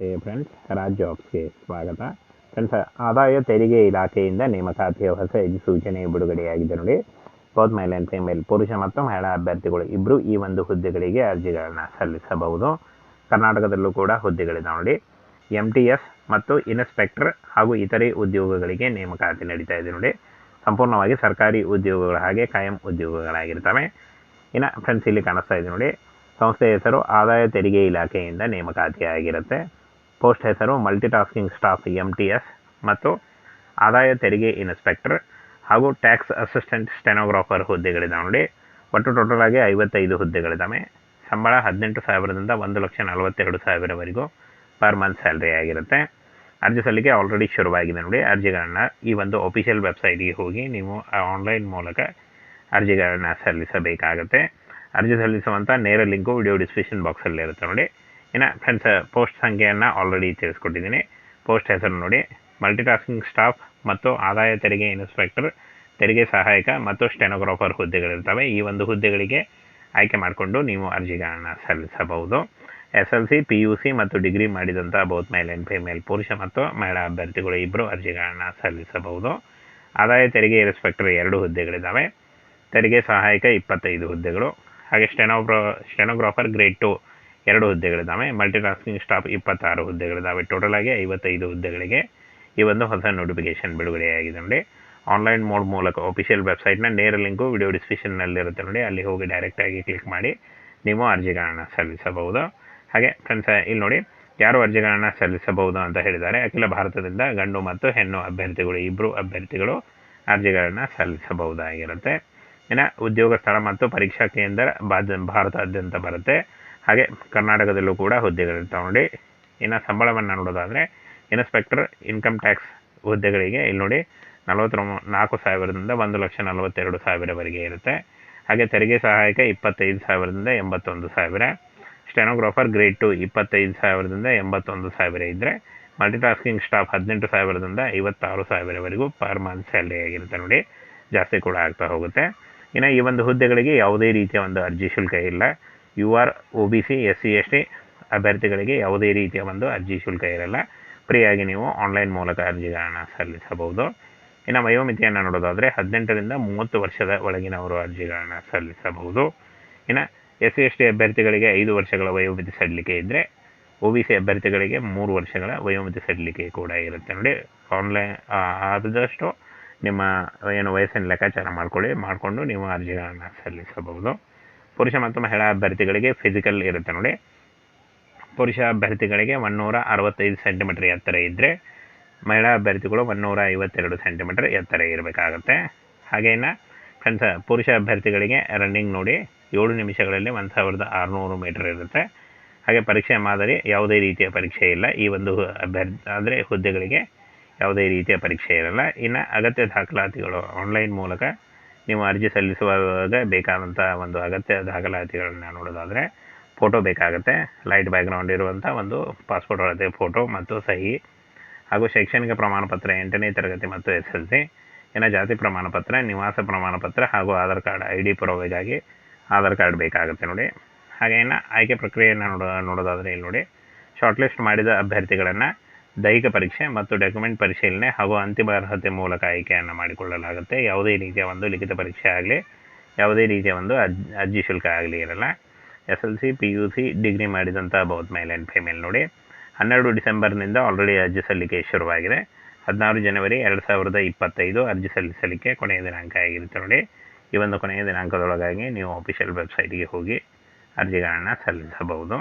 ನಮಸ್ತೆ ಫ್ರೆಂಡ್ಸ್, ರಾಜ್ ಜಾಬ್ಸ್ಗೆ ಸ್ವಾಗತ. ಫ್ರೆಂಡ್ಸ್, ಆದಾಯ ತೆರಿಗೆ ಇಲಾಖೆಯಿಂದ ನೇಮಕಾತಿಯ ಹೊಸ ಸೂಚನೆ ಬಿಡುಗಡೆಯಾಗಿದೆ ನೋಡಿ. ಬೋತ್ ಮೇಲ್ ಆ್ಯಂಡ್ ಫಿಮೇಲ್, ಪುರುಷ ಮತ್ತು ಮಹಿಳಾ ಅಭ್ಯರ್ಥಿಗಳು ಇಬ್ಬರು ಈ ಒಂದು ಹುದ್ದೆಗಳಿಗೆ ಅರ್ಜಿಗಳನ್ನು ಸಲ್ಲಿಸಬಹುದು. ಕರ್ನಾಟಕದಲ್ಲೂ ಕೂಡ ಹುದ್ದೆಗಳಿದೆ ನೋಡಿ. MTS ಮತ್ತು ಇನ್ಸ್ಪೆಕ್ಟರ್ ಹಾಗೂ ಇತರೆ ಉದ್ಯೋಗಗಳಿಗೆ ನೇಮಕಾತಿ ನಡೀತಾ ಇದೆ ನೋಡಿ. ಸಂಪೂರ್ಣವಾಗಿ ಸರ್ಕಾರಿ ಉದ್ಯೋಗಗಳು ಹಾಗೆ ಕಾಯಂ ಉದ್ಯೋಗಗಳಾಗಿರ್ತವೆ. ಇನ್ನು ಫ್ರೆಂಡ್ಸ್, ಇಲ್ಲಿ ಕಾಣಿಸ್ತಾ ಇದೆ ನೋಡಿ, ಸಂಸ್ಥೆ ಹೆಸರು ಆದಾಯ ತೆರಿಗೆ ಇಲಾಖೆಯಿಂದ ನೇಮಕಾತಿಯಾಗಿರುತ್ತೆ. ಪೋಸ್ಟ್ ಹೆಸರು ಮಲ್ಟಿಟಾಸ್ಕಿಂಗ್ ಸ್ಟಾಫ್ MTS ಮತ್ತು ಆದಾಯ ತೆರಿಗೆ ಇನ್ಸ್ಪೆಕ್ಟರ್ ಹಾಗೂ ಟ್ಯಾಕ್ಸ್ ಅಸಿಸ್ಟೆಂಟ್ ಸ್ಟೆನೋಗ್ರಾಫರ್ ಹುದ್ದೆಗಳಿದಾವೆ ನೋಡಿ. ಒಟ್ಟು ಟೋಟಲ್ ಆಗಿ 55 ಹುದ್ದೆಗಳಿದ್ದಾವೆ. ಸಂಬಳ 18,000ದಿಂದ 1,42,000ವರೆಗೂ ಪರ್ ಮಂತ್ ಸ್ಯಾಲ್ರಿ ಆಗಿರುತ್ತೆ. ಅರ್ಜಿ ಸಲ್ಲಿಕೆ ಆಲ್ರೆಡಿ ಶುರುವಾಗಿದೆ ನೋಡಿ. ಅರ್ಜಿಗಳನ್ನು ಈ ಒಂದು ಅಫಿಷಿಯಲ್ ವೆಬ್ಸೈಟ್ಗೆ ಹೋಗಿ ನೀವು ಆನ್ಲೈನ್ ಮೂಲಕ ಅರ್ಜಿಗಳನ್ನು ಸಲ್ಲಿಸಬೇಕಾಗುತ್ತೆ. ಅರ್ಜಿ ಸಲ್ಲಿಸುವಂಥ ನೇರ ಲಿಂಕು ವಿಡಿಯೋ ಡಿಸ್ಕ್ರಿಪ್ಷನ್ ಬಾಕ್ಸಲ್ಲಿ ಇರುತ್ತೆ ನೋಡಿ. ಇನ್ನು ಫ್ರೆಂಡ್ಸ್, ಪೋಸ್ಟ್ ಸಂಖ್ಯೆಯನ್ನು ಆಲ್ರೆಡಿ ತಿಳಿಸ್ಕೊಟ್ಟಿದ್ದೀನಿ. ಪೋಸ್ಟ್ ಹೆಸರು ನೋಡಿ, ಮಲ್ಟಿಟಾಸ್ಕಿಂಗ್ ಸ್ಟಾಫ್ ಮತ್ತು ಆದಾಯ ತೆರಿಗೆ ಇನ್ಸ್ಪೆಕ್ಟರ್, ತೆರಿಗೆ ಸಹಾಯಕ ಮತ್ತು ಸ್ಟೆನೋಗ್ರಾಫರ್ ಹುದ್ದೆಗಳಿರ್ತವೆ. ಈ ಒಂದು ಹುದ್ದೆಗಳಿಗೆ ಆಯ್ಕೆ ಮಾಡಿಕೊಂಡು ನೀವು ಅರ್ಜಿಗಳನ್ನು ಸಲ್ಲಿಸಬಹುದು. SLC, PUC ಮತ್ತು ಡಿಗ್ರಿ ಮಾಡಿದಂಥ ಬೋತ್ ಮೇಲ್ ಆ್ಯಂಡ್ ಫಿಮೇಲ್, ಪುರುಷ ಮತ್ತು ಮಹಿಳಾ ಅಭ್ಯರ್ಥಿಗಳು ಇಬ್ಬರು ಅರ್ಜಿಗಳನ್ನು ಸಲ್ಲಿಸಬಹುದು. ಆದಾಯ ತೆರಿಗೆ ಇನ್ಸ್ಪೆಕ್ಟರ್ 2 ಹುದ್ದೆಗಳಿದ್ದಾವೆ. ತೆರಿಗೆ ಸಹಾಯಕ 25 ಹುದ್ದೆಗಳು, ಹಾಗೆ ಸ್ಟೆನೋಗ್ರಾಫರ್ ಗ್ರೇಡ್ 2 2 ಹುದ್ದೆಗಳಿದ್ದಾವೆ. ಮಲ್ಟಿಟಾಸ್ಕಿಂಗ್ ಸ್ಟಾಫ್ 26 ಹುದ್ದೆಗಳಿದ್ದಾವೆ. ಟೋಟಲ್ ಆಗಿ 55 ಹುದ್ದೆಗಳಿಗೆ ಈ ಒಂದು ಹೊಸ ನೋಟಿಫಿಕೇಶನ್ ಬಿಡುಗಡೆಯಾಗಿದೆ ನೋಡಿ. ಆನ್ಲೈನ್ ಮೋಡ್ ಮೂಲಕ ಅಫಿಷಿಯಲ್ ವೆಬ್ಸೈಟ್ನ ನೇರ ಲಿಂಕು ವಿಡಿಯೋ ಡಿಸ್ಕ್ರಿಪ್ಷನ್ನಲ್ಲಿರುತ್ತೆ ನೋಡಿ. ಅಲ್ಲಿ ಹೋಗಿ ಡೈರೆಕ್ಟಾಗಿ ಕ್ಲಿಕ್ ಮಾಡಿ ನೀವು ಅರ್ಜಿಗಳನ್ನು ಸಲ್ಲಿಸಬಹುದು. ಹಾಗೆ ಫ್ರೆಂಡ್ಸ್, ಇಲ್ಲಿ ನೋಡಿ, ಯಾರು ಅರ್ಜಿಗಳನ್ನು ಸಲ್ಲಿಸಬಹುದು ಅಂತ ಹೇಳಿದ್ದಾರೆ. ಅಖಿಲ ಭಾರತದಿಂದ ಗಂಡು ಮತ್ತು ಹೆಣ್ಣು ಅಭ್ಯರ್ಥಿಗಳು ಇಬ್ಬರು ಅಭ್ಯರ್ಥಿಗಳು ಅರ್ಜಿಗಳನ್ನು ಸಲ್ಲಿಸಬಹುದಾಗಿರುತ್ತೆ. ಇನ್ನು ಉದ್ಯೋಗ ಸ್ಥಳ ಮತ್ತು ಪರೀಕ್ಷಾ ಕೇಂದ್ರ ಭಾರತಾದ್ಯಂತ ಬರುತ್ತೆ. ಹಾಗೆ ಕರ್ನಾಟಕದಲ್ಲೂ ಕೂಡ ಹುದ್ದೆಗಳಿರ್ತಾವೆ ನೋಡಿ. ಇನ್ನು ಸಂಬಳವನ್ನು ನೋಡೋದಾದರೆ ಇನ್ಸ್ಪೆಕ್ಟರ್ ಇನ್ಕಮ್ ಟ್ಯಾಕ್ಸ್ ಹುದ್ದೆಗಳಿಗೆ ಇಲ್ಲಿ ನೋಡಿ 44,000ದಿಂದ 1,42,000ವರೆಗೆ ಇರುತ್ತೆ. ಹಾಗೆ ತೆರಿಗೆ ಸಹಾಯಕ 25,000ದಿಂದ 81,000. ಸ್ಟೆನೋಗ್ರಾಫರ್ ಗ್ರೇಡ್ 2 25,000ದಿಂದ 81,000 ಇದ್ದರೆ, ಮಲ್ಟಿಟಾಸ್ಕಿಂಗ್ ಸ್ಟಾಫ್ 18,000ದಿಂದ 56,000ವರೆಗೂ ಪರ್ ಮಂತ್ ಸ್ಯಾಲ್ರಿ ಆಗಿರುತ್ತೆ ನೋಡಿ. ಜಾಸ್ತಿ ಕೂಡ ಆಗ್ತಾ ಹೋಗುತ್ತೆ. ಇನ್ನು ಈ ಒಂದು ಹುದ್ದೆಗಳಿಗೆ ಯಾವುದೇ ರೀತಿಯ ಒಂದು ಅರ್ಜಿ ಶುಲ್ಕ ಇಲ್ಲ. UR, OBC, SC, ST ಅಭ್ಯರ್ಥಿಗಳಿಗೆ ಯಾವುದೇ ರೀತಿಯ ಒಂದು ಅರ್ಜಿ ಶುಲ್ಕ ಇರಲ್ಲ. ಫ್ರೀಯಾಗಿ ನೀವು ಆನ್ಲೈನ್ ಮೂಲಕ ಅರ್ಜಿಗಳನ್ನು ಸಲ್ಲಿಸಬಹುದು. ಇನ್ನು ವಯೋಮಿತಿಯನ್ನು ನೋಡೋದಾದರೆ 18ರಿಂದ 30 ವರ್ಷದ ಒಳಗಿನವರು ಅರ್ಜಿಗಳನ್ನು ಸಲ್ಲಿಸಬಹುದು. ಇನ್ನು SC, ST ಅಭ್ಯರ್ಥಿಗಳಿಗೆ 5 ವರ್ಷಗಳ ವಯೋಮಿತಿ ಸಡಿಲಿಕೆ ಇದ್ದರೆ, OBC ಅಭ್ಯರ್ಥಿಗಳಿಗೆ 3 ವರ್ಷಗಳ ವಯೋಮಿತಿ ಸಡಿಲಿಕೆ ಕೂಡ ಇರುತ್ತೆ ನೋಡಿ. ಆನ್ಲೈನ್ ಆದಷ್ಟು ನಿಮ್ಮ ವಯಸ್ಸಿನ ಲೆಕ್ಕಾಚಾರ ಮಾಡಿಕೊಂಡು ನೀವು ಅರ್ಜಿಗಳನ್ನು ಸಲ್ಲಿಸಬಹುದು. ಪುರುಷ ಮತ್ತು ಮಹಿಳಾ ಅಭ್ಯರ್ಥಿಗಳಿಗೆ ಫಿಸಿಕಲ್ ಇರುತ್ತೆ ನೋಡಿ. ಪುರುಷ ಅಭ್ಯರ್ಥಿಗಳಿಗೆ 165 ಸೆಂಟಿಮೀಟರ್ ಎತ್ತರ ಇದ್ದರೆ, ಮಹಿಳಾ ಅಭ್ಯರ್ಥಿಗಳು 152 ಸೆಂಟಿಮೀಟರ್ ಎತ್ತರ ಇರಬೇಕಾಗತ್ತೆ. ಹಾಗೇನ ಫ್ರೆಂಡ್ಸ್, ಪುರುಷ ಅಭ್ಯರ್ಥಿಗಳಿಗೆ ರನ್ನಿಂಗ್ ನೋಡಿ 7 ನಿಮಿಷಗಳಲ್ಲಿ 1,600 ಮೀಟರ್ ಇರುತ್ತೆ. ಹಾಗೆ ಪರೀಕ್ಷೆ ಮಾದರಿ ಯಾವುದೇ ರೀತಿಯ ಪರೀಕ್ಷೆ ಇಲ್ಲ. ಈ ಒಂದು ಹುದ್ದೆಗಳಿಗೆ ಯಾವುದೇ ರೀತಿಯ ಪರೀಕ್ಷೆ ಇರಲ್ಲ. ಇನ್ನು ಅಗತ್ಯ ದಾಖಲಾತಿಗಳು ಆನ್ಲೈನ್ ಮೂಲಕ ನೀವು ಅರ್ಜಿ ಸಲ್ಲಿಸುವಾಗ ಬೇಕಾದಂಥ ಒಂದು ಅಗತ್ಯ ದಾಖಲಾತಿಗಳನ್ನ ನೋಡೋದಾದರೆ, ಫೋಟೋ ಬೇಕಾಗುತ್ತೆ. ಲೈಟ್ ಬ್ಯಾಕ್ಗ್ರೌಂಡ್ ಇರುವಂಥ ಒಂದು ಪಾಸ್ಪೋರ್ಟ್ ಅಳತೆ ಫೋಟೋ ಮತ್ತು ಸಹಿ, ಹಾಗೂ ಶೈಕ್ಷಣಿಕ ಪ್ರಮಾಣಪತ್ರ 8ನೇ ತರಗತಿ ಮತ್ತು SLC. ಇನ್ನು ಜಾತಿ ಪ್ರಮಾಣಪತ್ರ, ನಿವಾಸ ಪ್ರಮಾಣಪತ್ರ ಹಾಗೂ ಆಧಾರ್ ಕಾರ್ಡ್ ID ಪುರಾವೆಗಾಗಿ ಆಧಾರ್ ಕಾರ್ಡ್ ಬೇಕಾಗುತ್ತೆ ನೋಡಿ. ಹಾಗೆ ಇನ್ನು ಆಯ್ಕೆ ಪ್ರಕ್ರಿಯೆಯನ್ನು ನೋಡೋದಾದರೆ ಇಲ್ಲಿ ನೋಡಿ, ಶಾರ್ಟ್ ಲಿಸ್ಟ್ ಮಾಡಿದ ಅಭ್ಯರ್ಥಿಗಳನ್ನು ದೈಹಿಕ ಪರೀಕ್ಷೆ ಮತ್ತು ಡಾಕ್ಯುಮೆಂಟ್ ಪರಿಶೀಲನೆ ಹಾಗೂ ಅಂತಿಮ ಅರ್ಹತೆ ಮೂಲಕ ಆಯ್ಕೆಯನ್ನು ಮಾಡಿಕೊಳ್ಳಲಾಗುತ್ತೆ. ಯಾವುದೇ ರೀತಿಯ ಒಂದು ಲಿಖಿತ ಪರೀಕ್ಷೆ ಆಗಲಿ, ಯಾವುದೇ ರೀತಿಯ ಒಂದು ಅರ್ಜಿ ಶುಲ್ಕ ಆಗಲಿ ಇರಲ್ಲ. SLC, PUC, ಡಿಗ್ರಿ ಮಾಡಿದಂಥ ಬೋತ್ ಮೇಲ್ ಆ್ಯಂಡ್ ಫಿಮೇಲ್ ನೋಡಿ. 12 ಡಿಸೆಂಬರ್ನಿಂದ ಆಲ್ರೆಡಿ ಅರ್ಜಿ ಸಲ್ಲಿಕೆ ಶುರುವಾಗಿದೆ. 16 ಜನವರಿ 2025 ಅರ್ಜಿ ಸಲ್ಲಿಸಲಿಕ್ಕೆ ಕೊನೆಯ ದಿನಾಂಕ ಆಗಿರುತ್ತೆ ನೋಡಿ. ಈ ಒಂದು ಕೊನೆಯ ದಿನಾಂಕದೊಳಗಾಗಿ ನೀವು ಅಫಿಷಿಯಲ್ ವೆಬ್ಸೈಟ್ಗೆ ಹೋಗಿ ಅರ್ಜಿಗಳನ್ನು ಸಲ್ಲಿಸಬಹುದು.